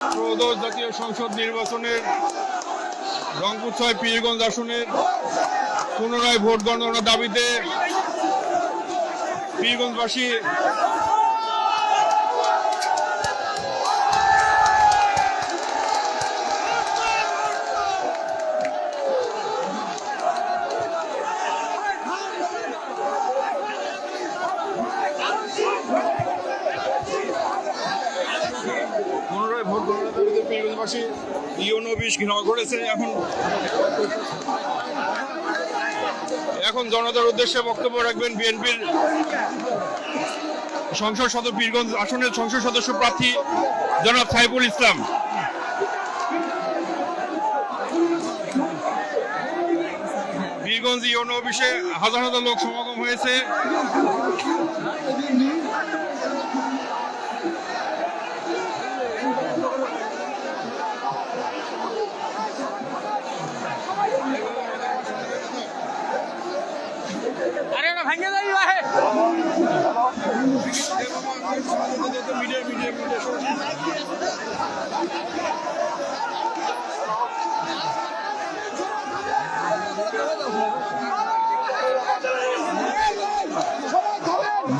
ত্রয়োদশ জাতীয় সংসদ নির্বাচনের রংপুর ৬ পীরগঞ্জ আসনের পুনরায় ভোট গণনার দাবিতে পীরগঞ্জবাসী ইউনো ২০ ঘেরাও করেছে। এখন জনতার উদ্দেশ্যে বক্তব্য রাখবেন বিএনপির সংসদ সদস্য পীরগঞ্জ আসনের সংসদ সদস্য প্রার্থী জনাব সাইফুল ইসলাম। পীরগঞ্জ ইউনো অফিসে হাজার হাজার লোক সমাগম হয়েছে।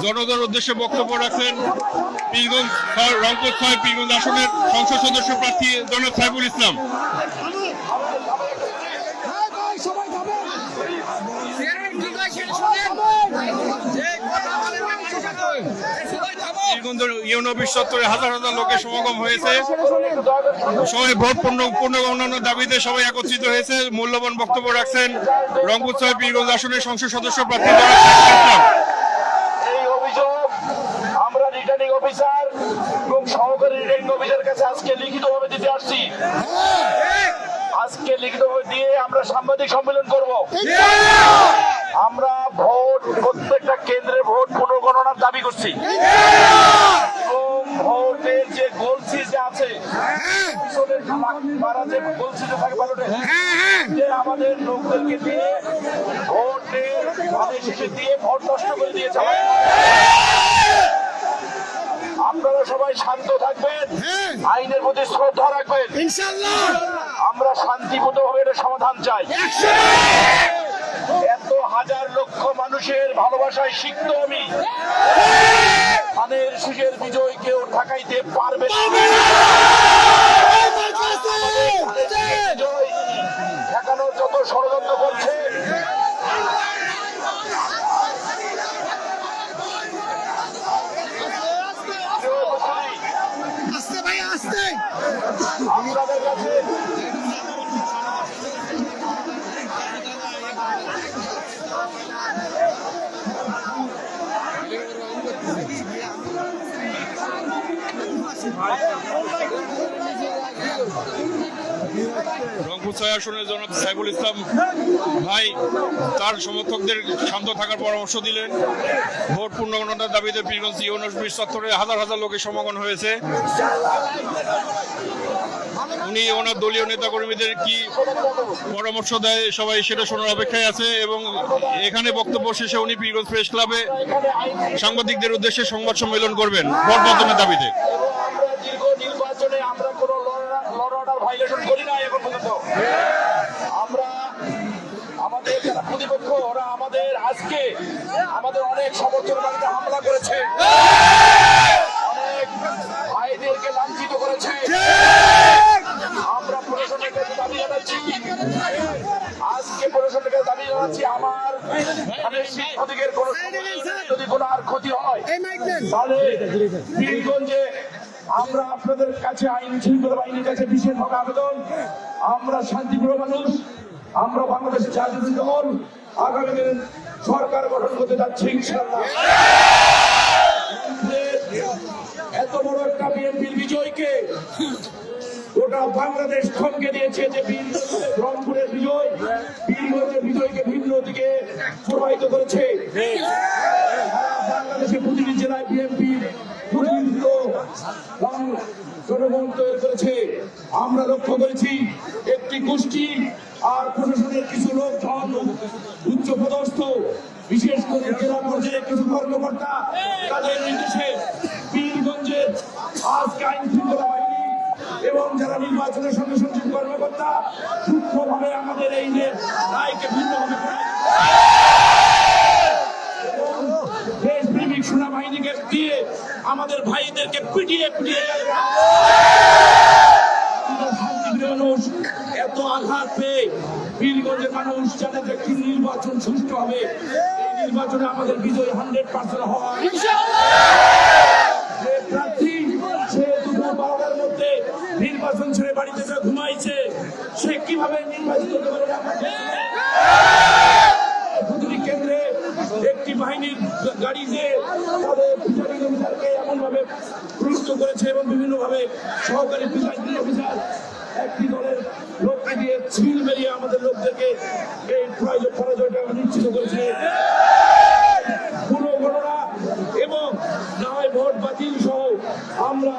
জনতার উদ্দেশ্যে বক্তব্য রাখছেন পীরগঞ্জ রংপুর ৬ পীরগঞ্জ আসনের সংসদ সদস্য প্রার্থী জনাব সাইফুল ইসলাম। পীরগঞ্জ ইউনো অফিস চত্বরে হাজার হাজার লোকের সমাগম হয়েছে। সবাই ভোট পূর্ণ গণনার দাবিতে সবাই একত্রিত হয়েছে। মূল্যবান বক্তব্য রাখছেন রংপুর ৬ পীরগঞ্জ আসনের সংসদ সদস্য প্রার্থী জনাব সাইফুল ইসলাম। আমরা রিটার্নিং অফিসার এবং সহকারী রিটার্নিং অফিসারের কাছে আজকে লিখিতভাবে দিতে আসছি। আজকে লিখিতভাবে দিয়ে আমরা সাংবাদিক সম্মেলন করব। আমরা ভোট প্রত্যেকটা কেন্দ্রে ভোট পুনর্গণনার দাবি করছি এবং ভোটের যে গোলসি যে আছে আমাদের লোকদেরকে দিয়ে ভোটের শেষে দিয়ে ভোট নষ্ট করে দিয়েছে। আপনারা সবাই শান্ত থাকবেন, আইনের প্রতি শ্রদ্ধা রাখবেন। আমরা শান্তিপূর্ণভাবে এটা সমাধান চাই। এত হাজার লক্ষ মানুষের ভালোবাসায় সিক্ত আমি ধানের শীষের বিজয় কেউ ঠেকাইতে পারবে না। বিজয় ঠেকানোর যত ষড়যন্ত্র করছে আপনাদের কাছে রংপুর ৬ আসনের জনাব সাইফুল ইসলাম ভাই তার সমর্থকদের শান্ত থাকার পরামর্শ দিলেন। ভোট পূর্ণ গণনার দাবিতে পীরগঞ্জ ইউনো অফিস চত্বরে হাজার হাজার লোকের সমাগম হয়েছে। উনি ওনার দলীয় নেতাকর্মীদের কি পরামর্শ দেয় সবাই সেটা শোনার অপেক্ষায় আছে এবং এখানে বক্তব্য শেষে উনি পীরগঞ্জ প্রেস ক্লাবে সাংবাদিকদের উদ্দেশ্যে সংবাদ সম্মেলন করবেন ভোট বদলের দাবিতে। আমরা আমাদের যারা প্রতিপক্ষ ওরা আমাদের আজকে আমাদের অনেক সমর্থন বাড়িতে হামলা করেছে, অনেক ভাইদেরকে লাঞ্ছিত করেছে। আমরা প্রশাসনের কাছে দাবি জানাচ্ছি, আজকে প্রশাসনের কাছে দাবি জানাচ্ছি আমার ক্ষতির কোন যদি কোনো আর ক্ষতি হয় তাহলে পীরগঞ্জে আমরা আপনাদের কাছে আইন শৃঙ্খলা বাহিনীর কাছে বিশেষভাবে আবেদন, আমরা শান্তিপ্রিয় মানুষ, আমরা বাংলাদেশের জাতীয় দল আগামী দিন সরকার গঠন করতে যাচ্ছি ইনশাআল্লাহ। এত বড় একটা বিএনপির বিজয়কে গোটা বাংলাদেশ থমকে দিয়েছে যে রংপুরের বিজয় পীরগঞ্জের বিজয়কে ভিন্ন দিকে প্রবাহিত করেছে। বাংলাদেশে প্রতিটি জেলায় বিএনপি জনগণ তৈরি করেছে। আমরা লক্ষ্য করেছি একটি গোষ্ঠী আর প্রশাসনের কিছু লোকজন উচ্চ পদস্থ বিশেষ করে জেলা পর্যায়ে কিছু কর্মকর্তা তাদের নির্দেশে পীরগঞ্জের আজকে আইন শৃঙ্খলা বাহিনী এবং যারা নির্বাচনের সঙ্গে সচিব কর্মকর্তা সূক্ষ্মভাবে আমাদের এই যে রায়কে ভিন্নভাবে দেশপ্রেমিক সেনাবাহিনীকে দিয়ে আমাদের ভাইদেরকে পিটিয়ে পিটিয়ে মানুষ এত আঘাত পেয়ে বীরগঞ্জের মানুষ জানে যে কি নির্বাচন সুষ্ঠু হবে। এই নির্বাচনে আমাদের বিজয় 100% হওয়া যে প্রার্থী সে দুপুর 12টার মধ্যে নির্বাচন ছেড়ে বাড়িতে যা ঘুমাইছে সে কিভাবে নির্বাচিত হতে পারে প্রতিটি কেন্দ্রে একটি বাহিনীর গাড়ি যে তাদের প্রিসাইডিং অফিসারকে এমন ভাবে প্রুষ্ট করেছে এবং বিভিন্ন ভাবে সহকারী প্রিসাইডিং অফিসার একটি দলের লোককে দিয়ে ছিল বেরিয়ে আমাদের লোকদেরকে এই পরাজয়টা নিশ্চিত করেছে। পুরো গণনা এবং নয় ভোট বাতিল সহ আমরা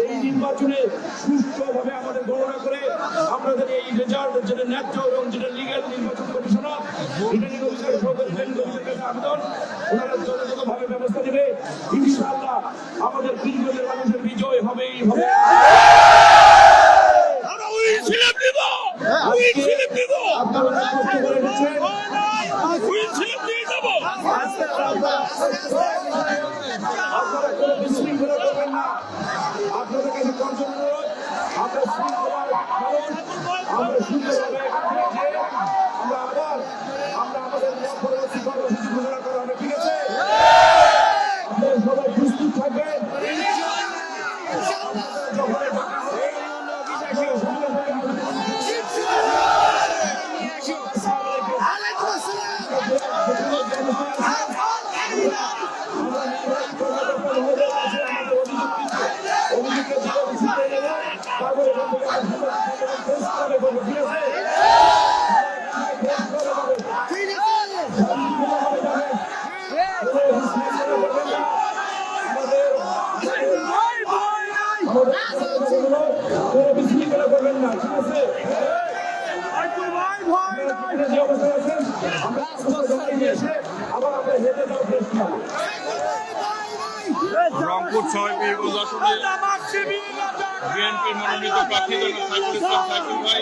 এই নির্বাচনে সুষ্ঠুভাবে আমাদের গণনা করে আমাদের এই রেজাল্ট যেটা ন্যায্য এবং যেটা লিগ্যাল নির্বাচন কমিশনার রিটার্নিং অফিসার সহকারী রিটার্নিং অফিসারের কাছে আবেদন ওনারা যথাযথভাবে ব্যবস্থা নেবে। ইনশাআল্লাহ আমাদের বীরগঞ্জের মানুষের বিজয় হবেই হবে। আপনারা কষ্ট করে নিচ্ছেন আপনারা কোনো বিশৃঙ্খলা করবেন না। আপনাদের কাছে কর্জন অনুরোধ আমরা শৃঙ্খলার কারণ আমরা সুন্দরভাবে আমরা আবার আমরা আমাদের পরবর্তী কর্মসূচি ঘোষণা করা হবে। ঠিক আছে, আপনারা সবাই প্রস্তুত থাকবেন। করবেন না, ঠিক আছে? যে অবস্থায় আছেন আবার আমরা হেঁটে যাওয়ার চেষ্টা করব। রংপুর 6 বীরগঞ্জ আসনে বিএনপির মনোনীত প্রার্থী জনাব সাইফুল ইসলাম সাইফুল ভাই